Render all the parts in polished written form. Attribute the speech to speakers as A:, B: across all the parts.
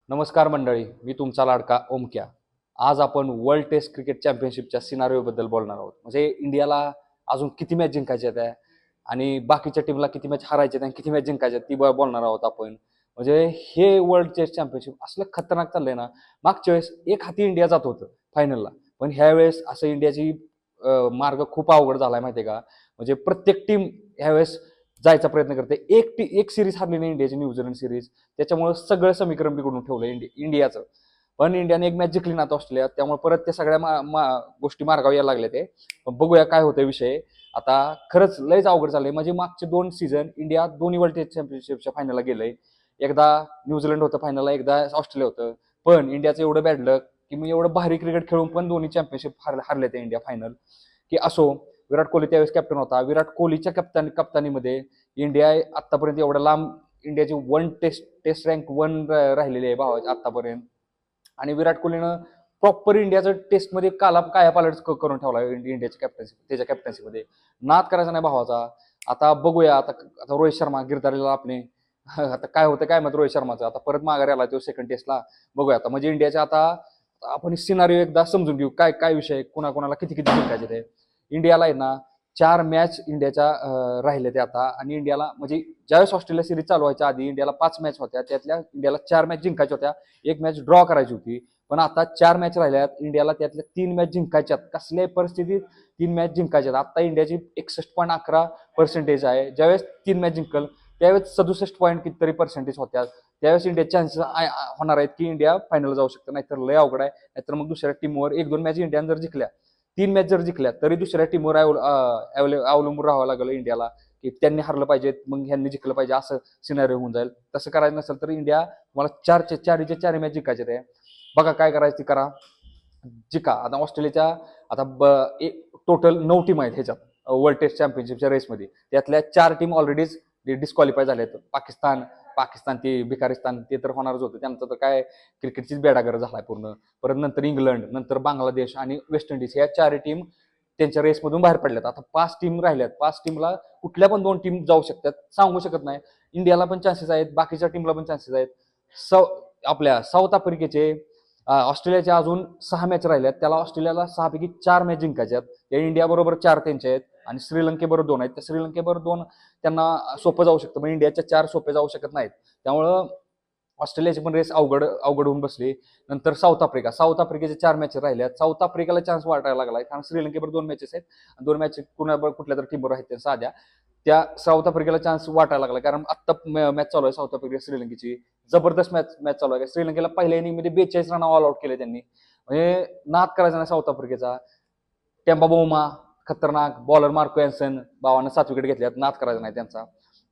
A: नमस्कार मंडळी, मी तुमचा लाडका ओमक्या. आज आपण वर्ल्ड टेस्ट क्रिकेट चॅम्पियनशिपच्या सिनारिओबद्दल बोलणार आहोत. म्हणजे इंडियाला अजून किती मॅच जिंकायच्या आहेत आणि बाकीच्या टीमला किती मॅच हरायच्या आणि किती मॅच जिंकायच्या ती बोलणार आहोत आपण. म्हणजे हे वर्ल्ड टेस्ट चॅम्पियनशिप असलं खतरनाक चाललंय ना. मागच्या वेळेस एक हाती इंडिया जात होतं फायनलला, पण ह्या वेळेस असं इंडियाची मार्ग खूप अवघड झालाय माहितीये का. म्हणजे प्रत्येक टीम ह्यावेळेस जायचा प्रयत्न करते. एक सिरीज हरली नाही इंडियाची, न्यूझीलंड सिरीज. त्याच्यामुळे सगळं समीकरण बिघडून ठेवलं इंडियाचं. पण इंडियाने एक मॅच जिंकली ना आता ऑस्ट्रेलिया, त्यामुळे परत त्या सगळ्या गोष्टी मार्गावर यायला लागल्या ते. पण बघूया काय होतंय विषय. आता खरंच लयच अवघड झालंय. म्हणजे मागचे 2 सीझन इंडिया दोन्ही वर्ल्ड टेस्ट चॅम्पियनशिपच्या फायनलला गेलंय. एकदा न्यूझीलंड होतं फायनलला, एकदा ऑस्ट्रेलिया होतं. पण इंडियाचं एवढं बॅड लक की मी एवढं भारी क्रिकेट खेळून पण दोन्ही चॅम्पियनशिप हरले ते इंडिया फायनल. की असो, विराट कोहली त्यावेळेस कॅप्टन होता. विराट कोहलीच्या कप्तानीमध्ये इंडिया आतापर्यंत एवढ्या लांब, इंडियाची टेस्ट रँक 1 राहिलेली आहे भावा आतापर्यंत. आणि विराट कोहलीनं प्रॉपर इंडियाचं टेस्टमध्ये कायापालट करून ठेवला इंडियाच्या त्याच्या कॅप्टन्सीमध्ये. नाद करायचा नाही भावाचा. आता बघूया, आता रोहित शर्मा गिरधारीला आपले आता काय होतं काय मत रोहित शर्माचं. आता परत माघारी आला तो सेकंड टेस्टला. बघूया आता. म्हणजे इंडियाच्या आता आपण सिनारिओ एकदा समजून घेऊ, काय काय विषय, कुणाकुणाला किती किती जिंकायचे ते. इंडियाला आहे ना 4 मॅच इंडियाच्या राहिले ते आता. आणि इंडियाला म्हणजे ज्यावेळेस ऑस्ट्रेलिया सिरीज चालू व्हायच्या आधी इंडियाला 5 मॅच होत्या, त्यातल्या इंडियाला 4 मॅच जिंकायच्या होत्या, 1 मॅच ड्रॉ करायची होती. पण आता 4 मॅच राहिल्यात इंडियाला, त्यातल्या 3 मॅच जिंकायच्यात. कसल्याही परिस्थितीत 3 मॅच जिंकायच्यात. आता इंडियाची 61.11% आहे. ज्यावेळेस 3 मॅच जिंकल त्यावेळेस 67 पॉईंट कितीतरी पर्सेंटेज होत्या. त्यावेळेस इंडिया चान्सेस होणार आहेत की इंडिया फायनल जाऊ शकतं. नाहीतर लय अवघड आहे. नाहीतर मग दुसऱ्या टीमवर 1-2 मॅच इंडियानं जर जिंकल्या, 3 मॅच जर जिंकल्या, तरी दुसऱ्या टीमवर अवलंबून राहावं लागलं इंडियाला. की त्यांनी हरलं पाहिजे, मग ह्यांनी जिंकलं पाहिजे, असं सिनारिओ होऊन जाईल. तसं करायचं नसेल तर इंडिया मला 4 मॅच जिंकायचे ते. बघा काय करायचं ते करा, जिंका. आता ऑस्ट्रेलियाच्या आता टोटल 9 टीम आहेत ह्याच्यात वर्ल्ड टेस्ट चॅम्पियनशिपच्या रेसमध्ये. त्यातल्या 4 टीम ऑलरेडी डिस्क्वालिफाय झाल्या आहेत. पाकिस्तान ते बिकारिस्तान ते तर होणारच होतं. त्यांचं तर काय क्रिकेटचीच बेडागर झालाय पूर्ण. परत नंतर इंग्लंड, नंतर बांगलादेश आणि वेस्ट इंडिज, ह्या 4 टीम त्यांच्या रेसमधून बाहेर पडल्यात. आता 5 टीम राहिल्यात. 5 टीमला कुठल्या पण 2 टीम जाऊ शकतात, सांगू शकत नाही. इंडियाला पण चान्सेस आहेत, बाकीच्या टीमला पण चान्सेस आहेत. आपल्या साऊथ आफ्रिकेचे ऑस्ट्रेलियाच्या अजून 6 मॅच राहिल्यात. त्याला ऑस्ट्रेलियाला 6 पैकी 4 मॅच जिंकायच्यात. त्या इंडिया बरोबर 4 त्यांच्या आहेत आणि श्रीलंकेबरोबर 2 आहेत. त्या श्रीलंकेबरोबर 2 त्यांना सोपं जाऊ शकतं, पण इंडियाच्या 4 सोपे जाऊ शकत नाहीत. त्यामुळं ऑस्ट्रेलियाची पण रेस अवघड होऊन बसली. नंतर साऊथ आफ्रिकेचे 4 मॅच राहिल्यात. साऊथ आफ्रिकेला चान्स वाटायला लागलाय, कारण श्रीलंकेबरोबर 2 मॅचेस आहेत. 2 मॅच कुठल्या तरी टीमबरोबर आहेत त्या साध्या. त्या साऊथ आफ्रिकेला चान्स वाटायला लागला, कारण आत्ता मॅच चालू आहे साऊथ आफ्रिका श्रीलंकेची. जबरदस्त मॅच चालू आहे. श्रीलंकेला पहिल्या इनिंगमध्ये 42 रन ऑल आउट केले त्यांनी. म्हणजे नाद करायचा नाही साऊथ आफ्रिकेचा. टेम्बा बाउमा खतरनाक बॉलर, मार्को यान्सन भावानं 7 विकेट घेतल्यात. नाद करायचा नाही त्यांचा.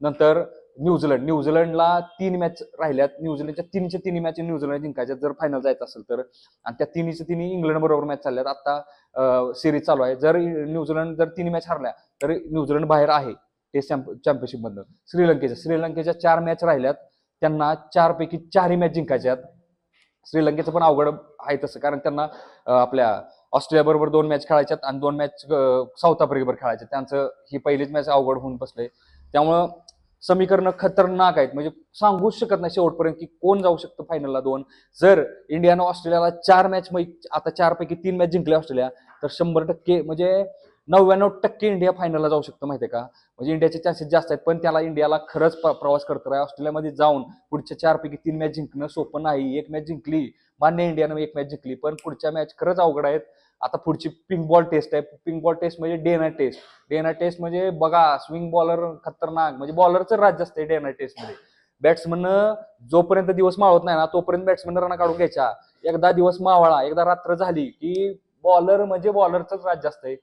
A: नंतर न्यूझीलंडला 3 मॅच राहिल्यात. न्यूझीलंडच्या 3 मॅच न्यूझीलंड जिंकायच्या जर फायनल जायचं असेल तर. आणि त्या 3 इंग्लंड बरोबर मॅच चालल्यात. आता सिरीज चालू आहे. जर न्यूझीलंड जर 3 मॅच हरल्या तर न्यूझीलंड बाहेर आहे टेस्ट चॅम्पियनशिप मधनं. श्रीलंकेच्या 4 मॅच राहिल्यात. त्यांना 4 पैकी 4 मॅच जिंकायच्यात. श्रीलंकेचं पण अवघड आहे तसं, कारण त्यांना आपल्या ऑस्ट्रेलिया बरोबर 2 मॅच खेळायच्यात आणि 2 मॅच साऊथ आफ्रिकेबरोबर खेळायचे. त्यांचं ही पहिलीच मॅच अवघड होऊन बसले. त्यामुळं समीकरण खतरनाक आहेत. म्हणजे सांगूच शकत नाही शेवटपर्यंत की कोण जाऊ शकतं फायनलला 2. जर इंडियानं ऑस्ट्रेलियाला 4 मॅच, आता 4 पैकी 3 मॅच जिंकल्या ऑस्ट्रेलिया, तर 100% म्हणजे 99% इंडिया फायनलला जाऊ शकतं माहितीये का. म्हणजे इंडियाचे चान्सेस जास्त आहेत. पण त्याला इंडियाला खरंच प्रवास करतो आहे ऑस्ट्रेलियामध्ये जाऊन. पुढच्या 4 पैकी 3 मॅच जिंकणं सोपं नाही. 1 मॅच जिंकली, मान्य इंडियानं 1 मॅच जिंकली, पण पुढच्या मॅच खरंच अवघड आहेत. आता पुढची पिंक बॉल टेस्ट आहे. पिंक बॉल टेस्ट म्हणजे डे नाईट टेस्ट म्हणजे बघा, स्विंग बॉलर खतरनाक. म्हणजे बॉलरचं राज्य असते डे नाईट टेस्टमध्ये. बॅट्समन जोपर्यंत दिवस मावळत नाही ना तोपर्यंत बॅट्समन रन काढून घ्यायच्या. एकदा दिवस मावळा, एकदा रात्र झाली की बॉलर म्हणजे बॉलरचंच राज्य असतंय.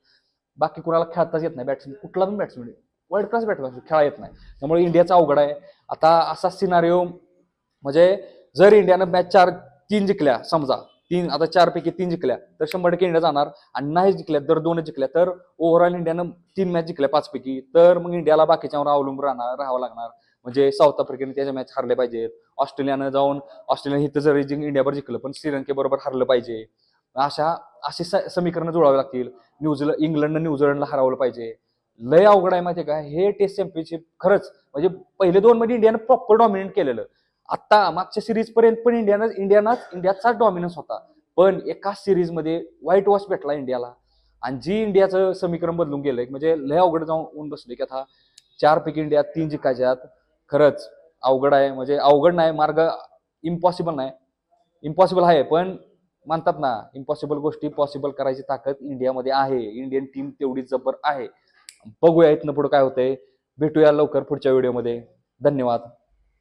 A: बाकी कुणाला खेळताच येत नाही. बॅट्समन कुठला पण बॅट्समन वर्ल्ड क्लास बॅट्समन खेळा येत नाही. त्यामुळे इंडियाचा अवघड आहे. आता असा सिनारिओ म्हणजे जर इंडियानं मॅच 3 जिंकल्या समजा, आता 4 पैकी 3 जिंकल्या तर 100% इंडिया जाणार. आणि नाही जिंकल्या तर 2 जिंकल्या तर ओव्हरऑल इंडियानं 3 मॅच जिंकल्या 5 पैकी, तर मग इंडियाला बाकीच्यावर अवलंबून राहावं लागणार. म्हणजे साऊथ आफ्रिकेने त्याच्या मॅच हरले पाहिजेत. ऑस्ट्रेलिया इथं जरी इंडियावर जिंकलं पण श्रीलंकेबरोबर हरलं पाहिजे. अशी समीकरणं जुळावी लागतील. इंग्लंडनं न्यूझीलंडला हरवलं पाहिजे. लय अवघड आहे माहितीये का हे टेस्ट चॅम्पियनशिप खरंच. म्हणजे पहिले 2 मध्ये इंडियानं प्रॉपर डॉमिनेट केलेलं. आता मागच्या सिरीज पर्यंत पण इंडियाचा डॉमिनन्स होता, पण एकाच सिरीज मध्ये व्हाईट वॉश भेटला इंडियाला, आणि जी इंडियाचं समीकरण बदलून गेलंय, म्हणजे लय अवघड जाऊन बसले की आता 4 पैकी इंडिया 3 जिंकायच्यात. खरंच अवघड आहे, म्हणजे अवघड नाही, मार्ग इम्पॉसिबल नाही, इम्पॉसिबल आहे, पण म्हणतात ना इम्पॉसिबल गोष्टी पॉसिबल करायची ताकद इंडियामध्ये आहे. इंडियन टीम तेवढी जबर आहे. बघूया इथनं पुढे काय होतंय. भेटूया लवकर पुढच्या व्हिडिओमध्ये. धन्यवाद.